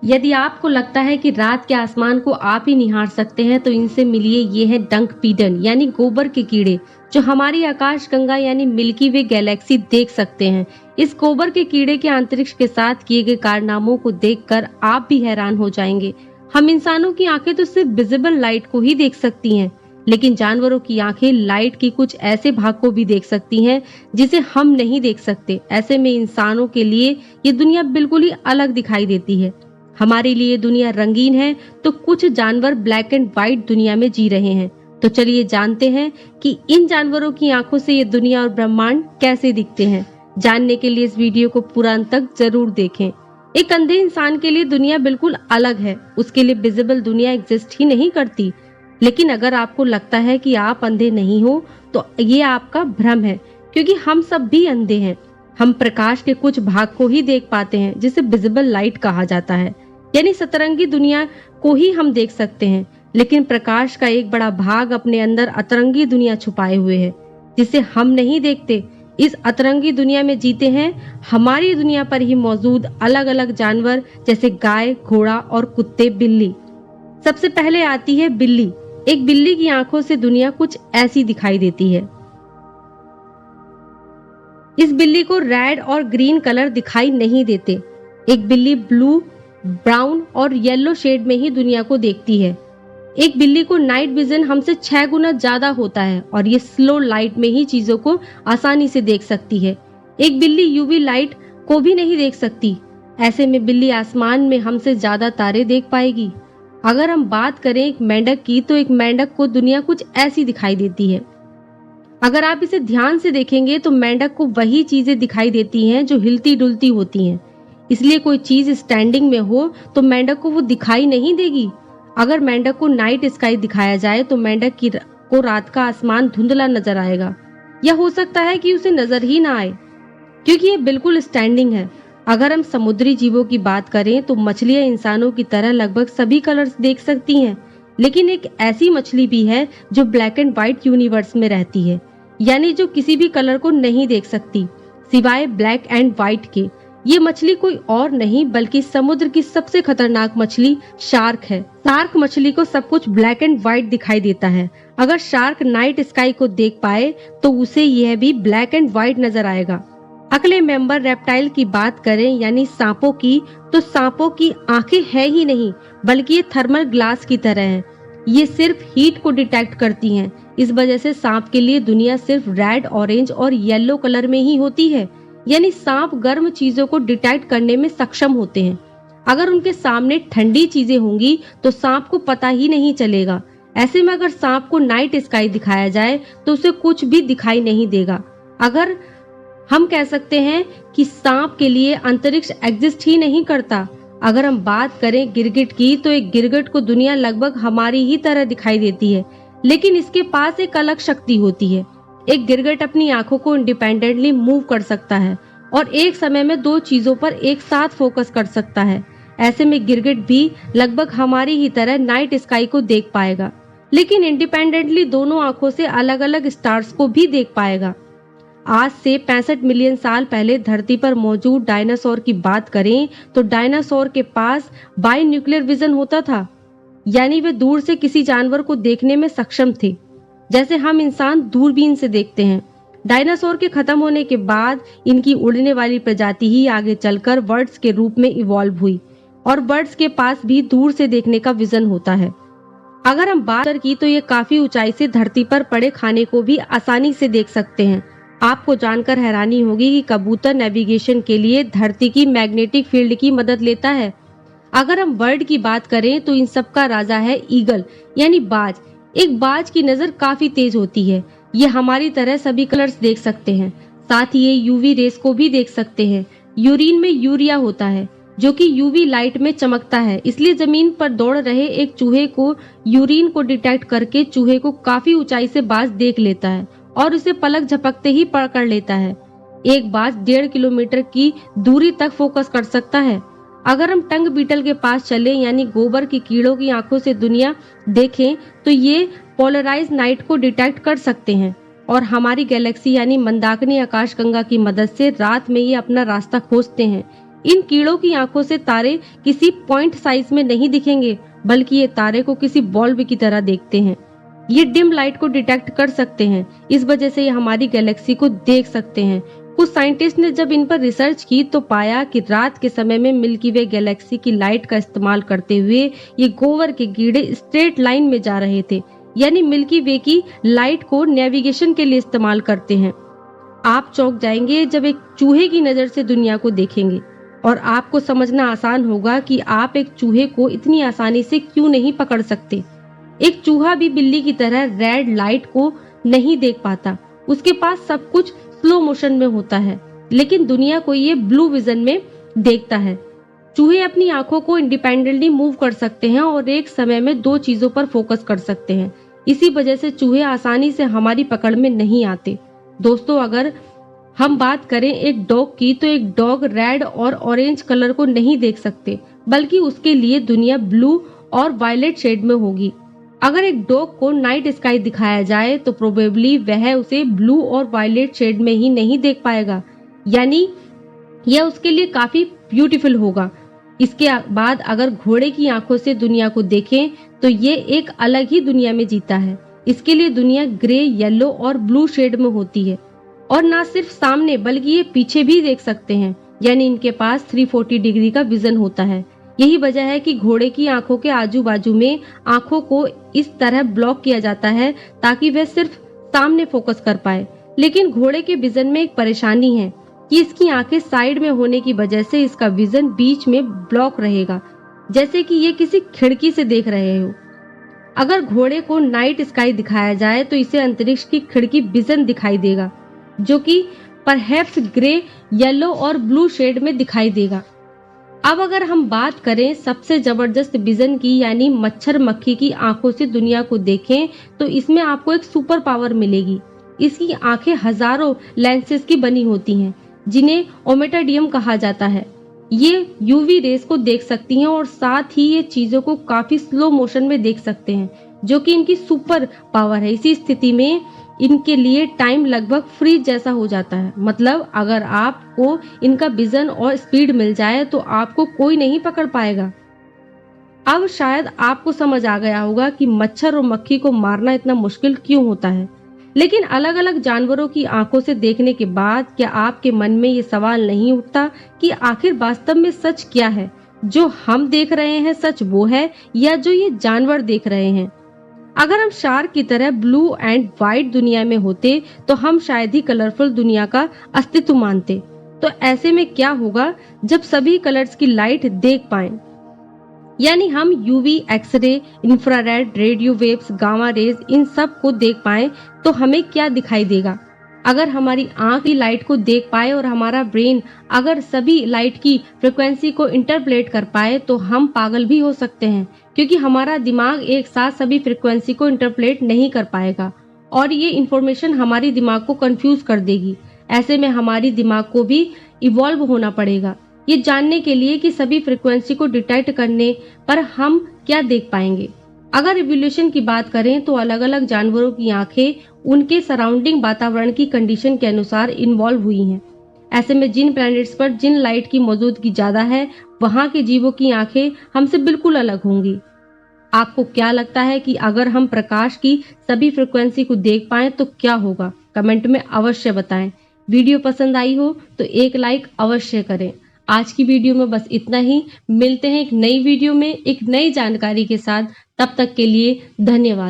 यदि आपको लगता है कि रात के आसमान को आप ही निहार सकते हैं तो इनसे मिलिए, ये है डंक पीडन यानी गोबर के कीड़े, जो हमारी आकाश गंगा यानी मिल्की वे गैलेक्सी देख सकते हैं। इस गोबर के कीड़े के अंतरिक्ष के साथ किए गए कारनामों को देखकर आप भी हैरान हो जाएंगे। हम इंसानों की आंखें तो सिर्फ विजिबल लाइट को ही देख सकती हैं, लेकिन जानवरों की आंखें लाइट की कुछ ऐसे भाग को भी देख सकती हैं जिसे हम नहीं देख सकते। ऐसे में इंसानों के लिए ये दुनिया बिल्कुल ही अलग दिखाई देती है। हमारे लिए दुनिया रंगीन है तो कुछ जानवर ब्लैक एंड व्हाइट दुनिया में जी रहे हैं। तो चलिए जानते हैं कि इन जानवरों की आंखों से ये दुनिया और ब्रह्मांड कैसे दिखते हैं। जानने के लिए इस वीडियो को पूरा अंत तक जरूर देखें। एक अंधे इंसान के लिए दुनिया बिल्कुल अलग है। उसके लिए विजिबल दुनिया एग्जिस्ट ही नहीं करती। लेकिन अगर आपको लगता है कि आप अंधे नहीं हो तो ये आपका भ्रम है, क्योंकि हम सब भी अंधे हैं। हम प्रकाश के कुछ भाग को ही देख पाते हैं, जिसे विजिबल लाइट कहा जाता है, यानी सतरंगी दुनिया को ही हम देख सकते हैं। लेकिन प्रकाश का एक बड़ा भाग अपने अंदर अतरंगी दुनिया छुपाए हुए है, जिसे हम नहीं देखते। इस अतरंगी दुनिया में जीते हैं हमारी दुनिया पर ही मौजूद अलग अलग जानवर, जैसे गाय, घोड़ा और कुत्ते, बिल्ली। सबसे पहले आती है बिल्ली। एक बिल्ली की आंखों से दुनिया कुछ ऐसी दिखाई देती है। इस बिल्ली को रेड और ग्रीन कलर दिखाई नहीं देते। एक बिल्ली ब्लू, ब्राउन और येलो शेड में ही दुनिया को देखती है। एक बिल्ली को नाइट विजन हमसे 6 गुना ज्यादा होता है और ये स्लो लाइट में ही चीजों को आसानी से देख सकती है। एक बिल्ली यूवी लाइट को भी नहीं देख सकती। ऐसे में बिल्ली आसमान में हमसे ज्यादा तारे देख पाएगी। अगर हम बात करें एक मेंढक की, तो एक मेंढक को दुनिया कुछ ऐसी दिखाई देती है। अगर आप इसे ध्यान से देखेंगे तो मेंढक को वही चीजें दिखाई देती हैं जो हिलती डुलती होती हैं। इसलिए कोई चीज स्टैंडिंग में हो तो मेंढक को वो दिखाई नहीं देगी। अगर मेंढक को नाइट स्काई दिखाया जाए तो मेंढक को रात का आसमान धुंधला नजर आएगा, या हो सकता है कि उसे नजर ही ना आए, क्योंकि ये बिल्कुल स्टैंडिंग है। अगर हम समुद्री जीवों की बात करें तो मछलियां इंसानों की तरह लगभग सभी कलर्स देख सकती हैं, लेकिन एक ऐसी मछली भी है जो ब्लैक एंड व्हाइट यूनिवर्स में रहती है, यानी जो किसी भी कलर को नहीं देख सकती सिवाय ब्लैक एंड व्हाइट के। ये मछली कोई और नहीं बल्कि समुद्र की सबसे खतरनाक मछली शार्क है। शार्क मछली को सब कुछ ब्लैक एंड व्हाइट दिखाई देता है। अगर शार्क नाइट स्काई को देख पाए तो उसे यह भी ब्लैक एंड व्हाइट नजर आएगा। अगले मेंबर रेप्टाइल की बात करें यानी सांपों की, तो सांपों की आंखें है ही नहीं बल्कि ये थर्मल ग्लास की तरह हैं। ये सिर्फ हीट को डिटेक्ट करती हैं। इस वजह से सांप के लिए दुनिया सिर्फ रेड, ऑरेंज और येलो कलर में ही होती है, यानी सांप गर्म चीजों को डिटेक्ट करने में सक्षम होते हैं। अगर उनके सामने ठंडी चीजें होंगी तो सांप को पता ही नहीं चलेगा। ऐसे में अगर सांप को नाइट स्काई दिखाया जाए तो उसे कुछ भी दिखाई नहीं देगा। अगर हम कह सकते हैं कि सांप के लिए अंतरिक्ष एग्जिस्ट ही नहीं करता। अगर हम बात करें गिरगिट की, तो एक गिरगिट को दुनिया लगभग हमारी ही तरह दिखाई देती है, लेकिन इसके पास एक अलग शक्ति होती है। एक गिरगिट अपनी आंखों को इंडिपेंडेंटली मूव कर सकता है और एक समय में 2 चीजों पर एक साथ फोकस कर सकता है। ऐसे में गिरगिट भी लगभग हमारी ही तरह नाइट स्काई को देख पाएगा, लेकिन इंडिपेंडेंटली दोनों आंखों से अलग अलग स्टार्स को भी देख पाएगा। आज से 65 मिलियन साल पहले धरती पर मौजूद डायनासोर की बात करें तो डायनासोर के पास बाइन्यूक्लियर विजन होता था, यानी वे दूर से किसी जानवर को देखने में सक्षम थे, जैसे हम इंसान दूरबीन से देखते हैं। डायनासोर के खत्म होने के बाद इनकी उड़ने वाली प्रजाति ही आगे चलकर बर्ड्स के रूप में इवॉल्व हुई और बर्ड्स के पास भी दूर से देखने का विजन होता है। अगर हम बात की तो ये काफी ऊंचाई से धरती पर पड़े खाने को भी आसानी से देख सकते हैं। आपको जानकर हैरानी होगी कि कबूतर नेविगेशन के लिए धरती की मैग्नेटिक फील्ड की मदद लेता है। अगर हम बर्ड की बात करें तो इन सब का राजा है ईगल यानी बाज। एक बाज की नजर काफी तेज होती है। ये हमारी तरह सभी कलर्स देख सकते हैं, साथ ही ये यूवी रेस को भी देख सकते हैं। यूरिन में यूरिया होता है जो कि यूवी लाइट में चमकता है, इसलिए जमीन पर दौड़ रहे एक चूहे को यूरिन को डिटेक्ट करके चूहे को काफी ऊंचाई से बाज देख लेता है और उसे पलक झपकते ही पकड़ लेता है। एक बाज 1.5 किलोमीटर की दूरी तक फोकस कर सकता है। अगर हम टंग बीटल के पास चले यानी गोबर की कीड़ों की आंखों से दुनिया देखें तो ये पोलराइज नाइट को डिटेक्ट कर सकते हैं और हमारी गैलेक्सी यानी मंदाकिनी आकाशगंगा की मदद से रात में ये अपना रास्ता खोजते हैं। इन कीड़ों की आंखों से तारे किसी पॉइंट साइज में नहीं दिखेंगे, बल्कि ये तारे को किसी बॉल्ब की तरह देखते हैं। ये डिम लाइट को डिटेक्ट कर सकते हैं, इस वजह से ये हमारी गैलेक्सी को देख सकते हैं। कुछ साइंटिस्ट ने जब इन पर रिसर्च की तो पाया कि रात के समय में मिल्की वे गैलेक्सी की लाइट का इस्तेमाल करते हुए ये गोबर के कीड़े स्ट्रेट लाइन में जा रहे थे, यानी मिल्की वे की लाइट को नेविगेशन के लिए इस्तेमाल करते हैं। आप चौंक जाएंगे जब एक चूहे की नजर से दुनिया को देखेंगे, और आपको समझना आसान होगा कि आप एक चूहे को इतनी आसानी से क्यों नहीं पकड़ सकते। एक चूहा भी बिल्ली की तरह रेड लाइट को नहीं देख पाता, उसके पास सब कुछ स्लो मोशन में होता है, लेकिन दुनिया को ये ब्लू विजन में देखता है। चूहे अपनी आंखों को इंडिपेंडेंटली मूव कर सकते हैं और एक समय में दो चीजों पर फोकस कर सकते हैं। इसी वजह से चूहे आसानी से हमारी पकड़ में नहीं आते। दोस्तों, अगर हम बात करें एक डॉग की, तो एक डॉग रेड और ऑरेंज कलर को नहीं देख सकते, बल्कि उसके लिए दुनिया ब्लू और वायलेट शेड में होगी। अगर एक डॉग को नाइट स्काई दिखाया जाए तो प्रोबेबली वह उसे ब्लू और वायलेट शेड में ही नहीं देख पाएगा, यानी यह उसके लिए काफी ब्यूटीफुल होगा। इसके बाद अगर घोड़े की आंखों से दुनिया को देखें तो ये एक अलग ही दुनिया में जीता है। इसके लिए दुनिया ग्रे, येलो और ब्लू शेड में होती है, और ना सिर्फ सामने बल्कि ये पीछे भी देख सकते हैं, यानी इनके पास 340 डिग्री का विजन होता है। यही वजह है कि घोड़े की आंखों के आजू बाजू में आंखों को इस तरह ब्लॉक किया जाता है ताकि वह सिर्फ सामने फोकस कर पाए। लेकिन घोड़े के विजन में एक परेशानी है कि इसकी आंखें साइड में होने की वजह से इसका विजन बीच में ब्लॉक रहेगा, जैसे कि ये किसी खिड़की से देख रहे हो। अगर घोड़े को नाइट स्काई दिखाया जाए तो इसे अंतरिक्ष की खिड़की विजन दिखाई देगा, जो कि परहैप्स ग्रे, येलो और ब्लू शेड में दिखाई देगा। अब अगर हम बात करें सबसे जबरदस्त विजन की, यानी मच्छर मक्खी की आंखों से दुनिया को देखें, तो इसमें आपको एक सुपर पावर मिलेगी। इसकी आंखें हजारों लेंसेज की बनी होती हैं, जिन्हें ओमेटाडियम कहा जाता है। ये यूवी रेस को देख सकती हैं और साथ ही ये चीजों को काफी स्लो मोशन में देख सकते हैं, जो कि इनकी सुपर पावर है। इसी स्थिति में इनके लिए टाइम लगभग फ्रीज जैसा हो जाता है। मतलब अगर आपको इनका विजन और स्पीड मिल जाए तो आपको कोई नहीं पकड़ पाएगा। अब शायद आपको समझ आ गया होगा कि मच्छर और मक्खी को मारना इतना मुश्किल क्यों होता है। लेकिन अलग अलग जानवरों की आंखों से देखने के बाद क्या आपके मन में ये सवाल नहीं उठता कि आखिर वास्तव में सच क्या है? जो हम देख रहे हैं सच वो है, या जो ये जानवर देख रहे हैं? अगर हम शार्क की तरह ब्लू एंड व्हाइट दुनिया में होते तो हम शायद ही कलरफुल दुनिया का अस्तित्व मानते। तो ऐसे में क्या होगा जब सभी कलर्स की लाइट देख पाएं? यानी हम UV, X-ray, infrared, radio waves, gamma rays, इन सब को देख पाएं तो हमें क्या दिखाई देगा? अगर हमारी आंख की लाइट को देख पाए और हमारा ब्रेन अगर सभी लाइट की फ्रिक्वेंसी को इंटरप्रेट कर पाए तो हम पागल भी हो सकते हैं, क्योंकि हमारा दिमाग एक साथ सभी फ्रिक्वेंसी को इंटरप्रेट नहीं कर पाएगा और ये इंफॉर्मेशन हमारी दिमाग को कंफ्यूज कर देगी। ऐसे में हमारी दिमाग को भी इवॉल्व होना पड़ेगा, ये जानने के लिए कि सभी फ्रिक्वेंसी को डिटेक्ट करने पर हम क्या देख पाएंगे। अगर इवोल्यूशन की बात करें तो अलग अलग जानवरों की आंखें उनके सराउंडिंग वातावरण की कंडीशन के अनुसार इन्वॉल्व हुई हैं। ऐसे में जिन प्लैनेट्स पर जिन लाइट की मौजूदगी ज्यादा है, वहां के जीवों की आंखें हमसे बिल्कुल अलग होंगी। आपको क्या लगता है कि अगर हम प्रकाश की सभी फ्रिक्वेंसी को देख पाएं तो क्या होगा? कमेंट में अवश्य बताएं। वीडियो पसंद आई हो तो एक लाइक अवश्य करें। आज की वीडियो में बस इतना ही। मिलते हैं एक नई वीडियो में एक नई जानकारी के साथ। तब तक के लिए धन्यवाद।